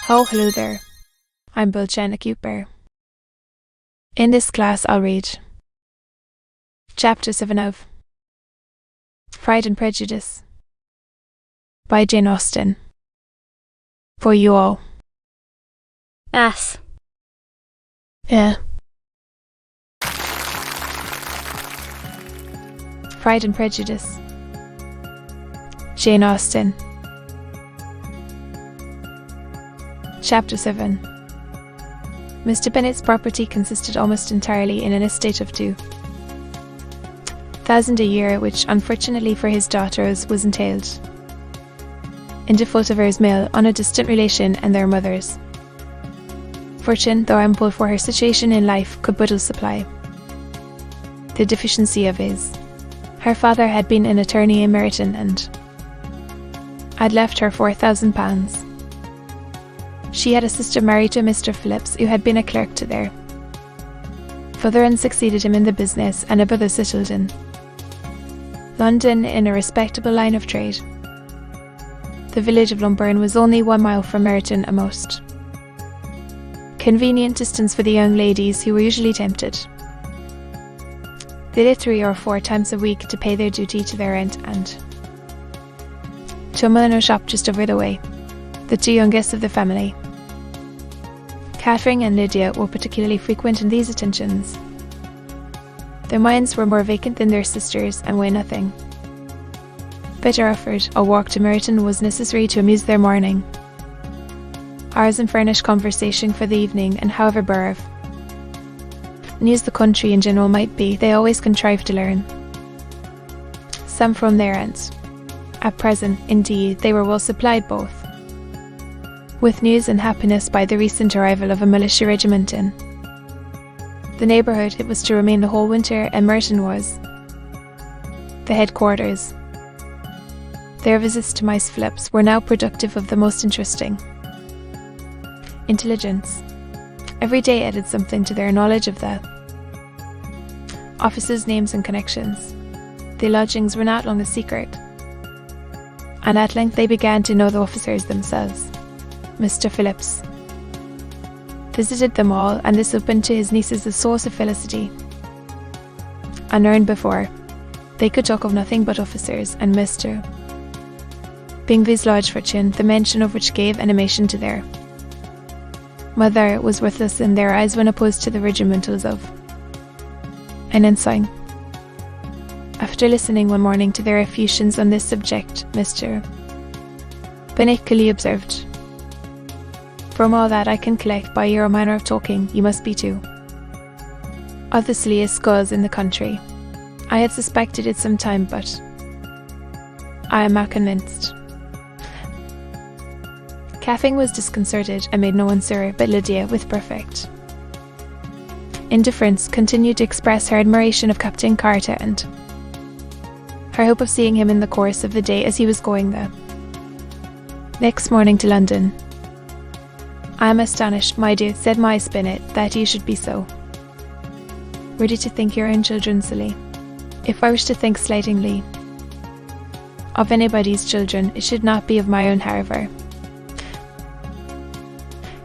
Oh, hello there. I'm Bilchenna Cooper. In this class, I'll read Chapter 7 of Pride and Prejudice by Jane Austen. For you all. Yes. Yeah. Pride and Prejudice. Jane Austen. Chapter 7. Mr. Bennet's property consisted almost entirely in an estate of £2,000 a year, which, unfortunately for his daughters, was entailed, in default of heirs male, on a distant relation and their mothers. Fortune, though ample for her situation in life, could but ill supply the deficiency of his. Her father had been an attorney in Meryton and had left her £4,000. She had a sister married to Mr. Phillips, who had been a clerk to their father and succeeded him in the business, and a brother settled in London in a respectable line of trade. The village of Lumburn was only 1 mile from Meryton, a most convenient distance for the young ladies, who were usually tempted. They did 3 or 4 times a week to pay their duty to their aunt and to a milliner's shop just over the way, the 2 youngest of the family. Catherine and Lydia were particularly frequent in these attentions. Their minds were more vacant than their sisters, and when nothing better offered, a walk to Meryton was necessary to amuse their morning hours and furnish conversation for the evening, and however bare of news the country in general might be, they always contrived to learn some from their aunts. At present, indeed, they were well supplied both with news and happiness by the recent arrival of a militia regiment in the neighbourhood. It was to remain the whole winter, and Meryton was the headquarters. Their visits to Miss Phillips were now productive of the most interesting intelligence. Every day added something to their knowledge of the officers' names and connections. The lodgings were not long a secret, and at length they began to know the officers themselves. Mr. Phillips visited them all, and this opened to his nieces a source of felicity unearned before. They could talk of nothing but officers, and Mr. Bingley's large fortune, the mention of which gave animation to their mother, was worthless in their eyes when opposed to the regimentals of an ensign. After listening one morning to their effusions on this subject, Mr. Bennet coolly observed, "From all that I can collect by your manner of talking, you must be 2 of the silliest skulls in the country. I had suspected it some time, but I am now convinced." Catherine was disconcerted and made no answer, but Lydia, with perfect indifference, continued to express her admiration of Captain Carter and her hope of seeing him in the course of the day, as he was going the next morning to London. "I am astonished, my dear," said Miss Bennet, "that you should be so ready to think your own children silly. If I wish to think slightingly of anybody's children, it should not be of my own, however.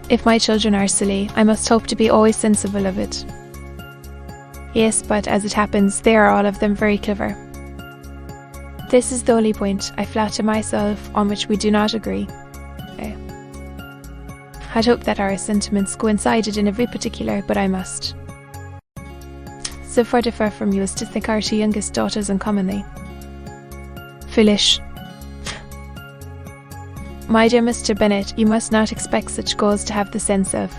If my children are silly, I must hope to be always sensible of it. Yes, but as it happens, they are all of them very clever. This is the only point, I flatter myself, on which we do not agree. I'd hoped that our sentiments coincided in every particular, but I must so far differ from you as to think our 2 youngest daughters uncommonly foolish. My dear Mr. Bennet, you must not expect such girls to have the sense of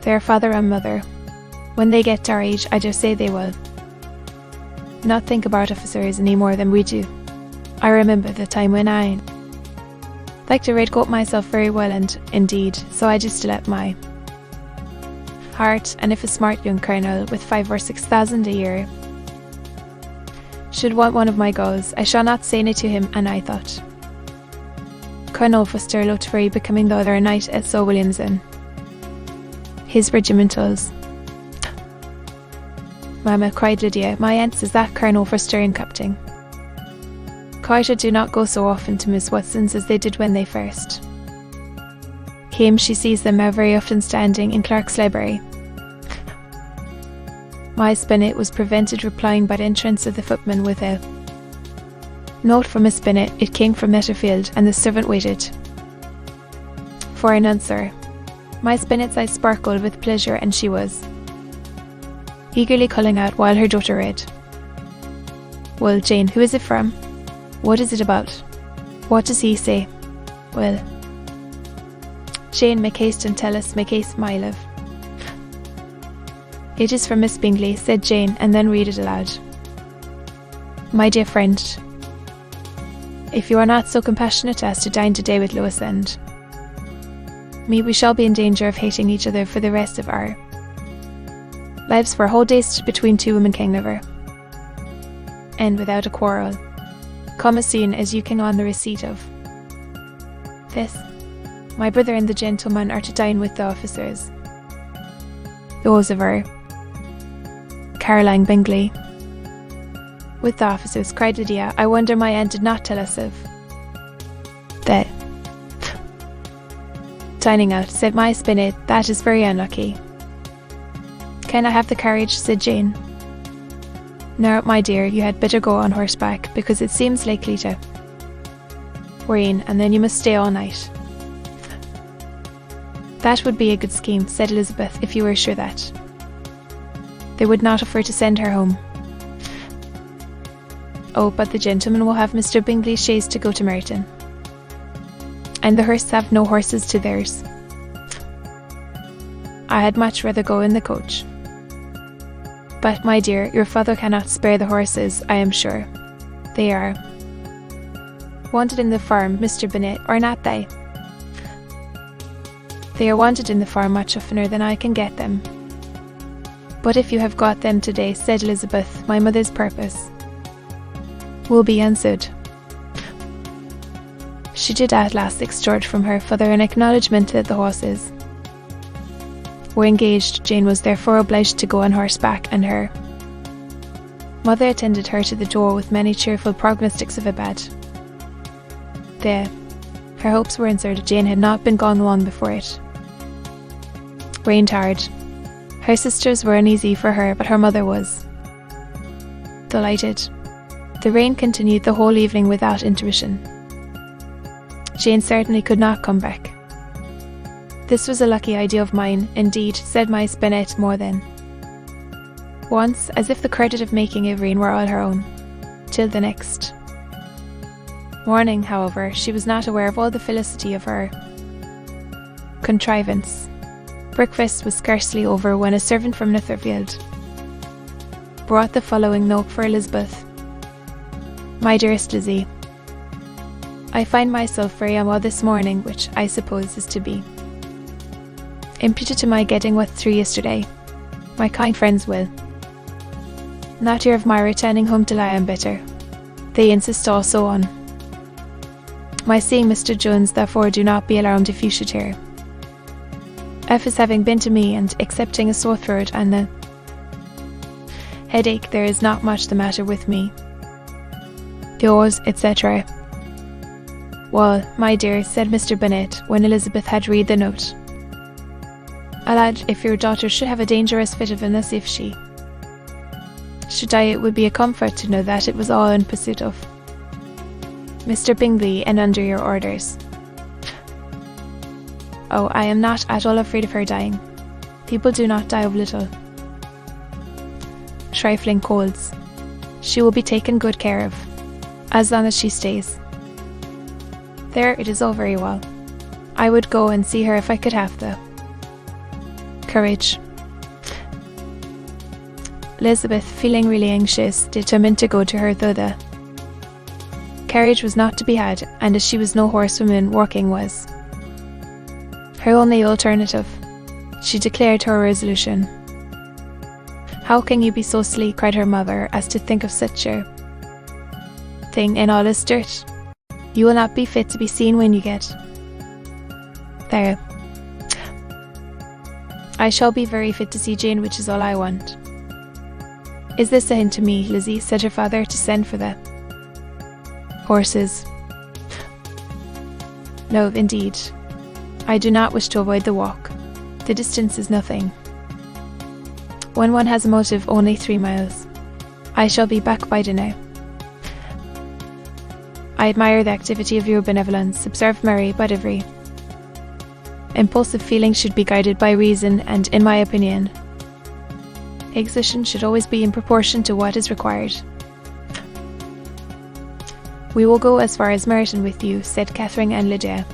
their father and mother. When they get to our age, I dare say they will not think about officers any more than we do. I remember the time when I liked a red coat myself very well, and, indeed, so I just let my heart, and if a smart young colonel with 5,000 or 6,000 a year should want one of my girls, I shall not say nay to him. And I thought Colonel Foster looked very becoming the other night at Sir Williams in his regimentals." "Mamma," cried Lydia, "my aunt says that Colonel Foster and Captain Carter do not go so often to Miss Watson's as they did when they first came, she sees them very often standing in Clark's library. My Spinet was prevented replying by the entrance of the footman with a note from Miss Spinet. It came from Netherfield, and the servant waited for an answer. My Spinet's eyes sparkled with pleasure, and she was eagerly calling out while her daughter read. Well, Jane, who is it from? What is it about? What does he say? Well, Jane, make haste and tell us, make haste, my love. It is from Miss Bingley, said Jane, and then read it aloud. My dear friend, if you are not so compassionate as to dine today with Louis and me, we shall be in danger of hating each other for the rest of our lives, for a whole day between two women can never end without a quarrel. Come as soon as you can on the receipt of this. My brother and the gentleman are to dine with the officers. Those of her Caroline Bingley. With the officers, cried Lydia. I wonder my aunt did not tell us of the dining out, said my Spinet. That is very unlucky. Can I have the carriage, said Jane. No, my dear, you had better go on horseback, because it seems likely to rain, and then you must stay all night. That would be a good scheme, said Elizabeth, if you were sure that they would not offer to send her home. Oh, but the gentleman will have Mr. Bingley's chaise to go to Merton, and the Hursts have no horses to theirs. I had much rather go in the coach. But, my dear, your father cannot spare the horses, I am sure. They are wanted in the farm, Mr. Bennet, are not they? They are wanted in the farm much oftener than I can get them. But if you have got them today, said Elizabeth, my mother's purpose will be answered. She did at last extort from her father an acknowledgment that the horses were engaged. Jane was therefore obliged to go on horseback, and her mother attended her to the door with many cheerful prognostics of a bad day. Her hopes were answered. Jane had not been gone long before it rained hard. Her sisters were uneasy for her, but her mother was delighted. The rain continued the whole evening without intermission. Jane certainly could not come back. This was a lucky idea of mine, indeed, said my Spinet more than once, as if the credit of making it rain were all her own. Till the next morning, however, she was not aware of all the felicity of her contrivance. Breakfast was scarcely over when a servant from Netherfield brought the following note for Elizabeth. My dearest Lizzie, I find myself very unwell this morning, which I suppose is to be imputed to my getting wet through yesterday. My kind friends will not hear of my returning home till I am better. They insist also on my seeing Mr. Jones, therefore do not be alarmed if you should hear of his having been to me, and excepting a sore throat and a headache, there is not much the matter with me. Yours, etc. Well, my dear, said Mr. Bennet, when Elizabeth had read the note. Aloud, if your daughter should have a dangerous fit of illness, if she should die, it would be a comfort to know that it was all in pursuit of Mr. Bingley and under your orders. Oh, I am not at all afraid of her dying. People do not die of little trifling colds. She will be taken good care of, as long as she stays. There, it is all very well. I would go and see her if I could have the courage. Elizabeth, feeling really anxious, determined to go to her, though the carriage was not to be had, and as she was no horsewoman, walking was her only alternative. She declared her resolution. How can you be so silly, cried her mother, as to think of such a thing in all this dirt? You will not be fit to be seen when you get there. I shall be very fit to see Jane, which is all I want. Is this a hint to me, Lizzie, said her father, to send for the horses? No, indeed. I do not wish to avoid the walk. The distance is nothing. When one has a motive, only 3 miles. I shall be back by dinner. I admire the activity of your benevolence, observed Mary, but every impulsive feeling should be guided by reason, and, in my opinion, exertion should always be in proportion to what is required. We will go as far as Meryton with you, said Catherine and Lydia.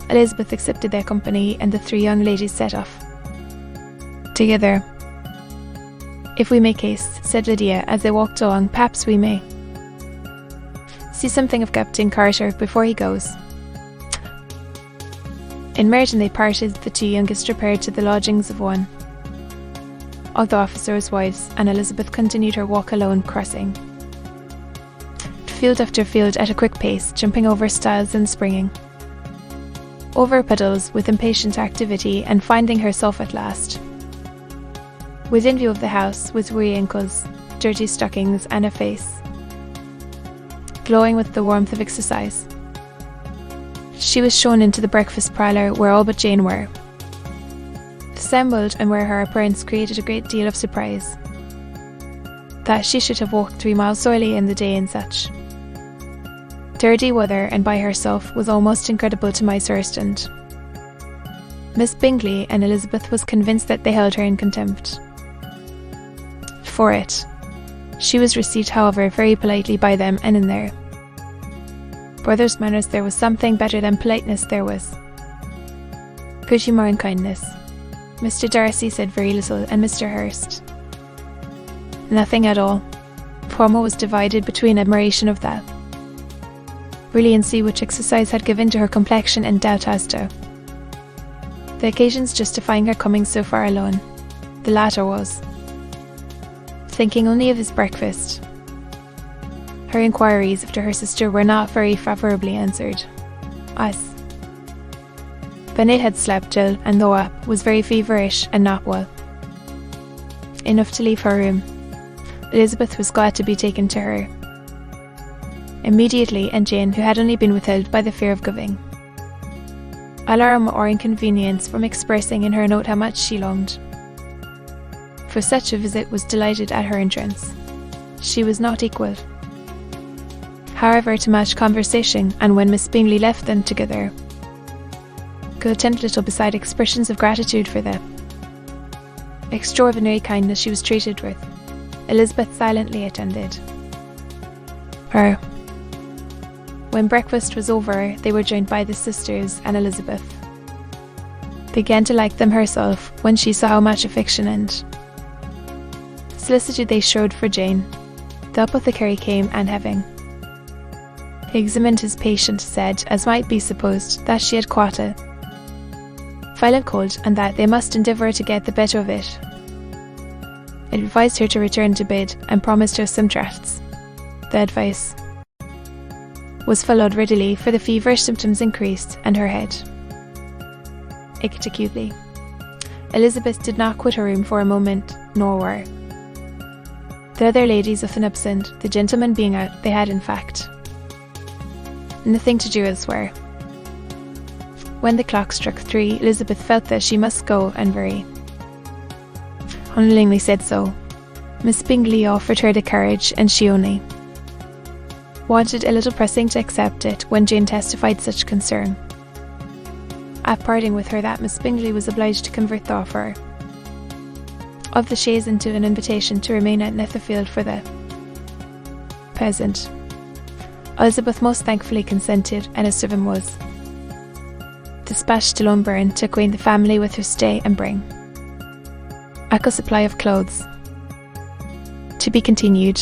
Elizabeth accepted their company, and the 3 young ladies set off together. If we make haste, said Lydia, as they walked along, perhaps we may see something of Captain Carter before he goes. In Meryton they parted. The 2 youngest repaired to the lodgings of one of the officers' wives, and Elizabeth continued her walk alone, crossing field after field at a quick pace, jumping over stiles and springing over puddles with impatient activity, and finding herself at last within view of the house, with weary ankles, dirty stockings, and a face glowing with the warmth of exercise. She was shown into the breakfast parlour, where all but Jane were assembled, and where her appearance created a great deal of surprise. That she should have walked 3 miles so early in the day in such dirty weather, and by herself, was almost incredible to Miss Hurst, and Miss Bingley, and Elizabeth was convinced that they held her in contempt for it. She was received, however, very politely by them, and in their brother's manners there was something better than politeness. There was good humour and kindness. Mr. Darcy said very little, and Mr. Hurst nothing at all. Cromwell was divided between admiration of that brilliancy which exercise had given to her complexion, and doubt as to the occasions justifying her coming so far alone. The latter was thinking only of his breakfast. Her inquiries after her sister were not very favourably answered, as Bennet had slept ill, and though up, was very feverish and not well enough to leave her room. Elizabeth was glad to be taken to her immediately, and Jane, who had only been withheld by the fear of giving alarm or inconvenience from expressing in her note how much she longed for such a visit, was delighted at her entrance. She was not equal, however, to much conversation, and when Miss Bingley left them together, could attempt little beside expressions of gratitude for the extraordinary kindness she was treated with. Elizabeth silently attended her. When breakfast was over, they were joined by the sisters, and Elizabeth began to like them herself when she saw how much affection and solicitude they showed for Jane. The apothecary came, and having examined his patient, said, as might be supposed, that she had caught a violent cold, and that they must endeavour to get the better of it. It advised her to return to bed, and promised her some draughts. The advice was followed readily, for the feverish symptoms increased, and her head ached acutely. Elizabeth did not quit her room for a moment, nor were the other ladies often absent. The gentlemen being out, they had, in fact, nothing to do elsewhere. When the clock struck 3, Elizabeth felt that she must go, and very unwillingly said so. Miss Bingley offered her the carriage, and she only wanted a little pressing to accept it, when Jane testified such concern at parting with her that Miss Bingley was obliged to convert the offer of the chaise into an invitation to remain at Netherfield for the present. Elizabeth most thankfully consented, and a servant was dispatched to Longbourn to acquaint the family with her stay and bring a supply of clothes. To be continued.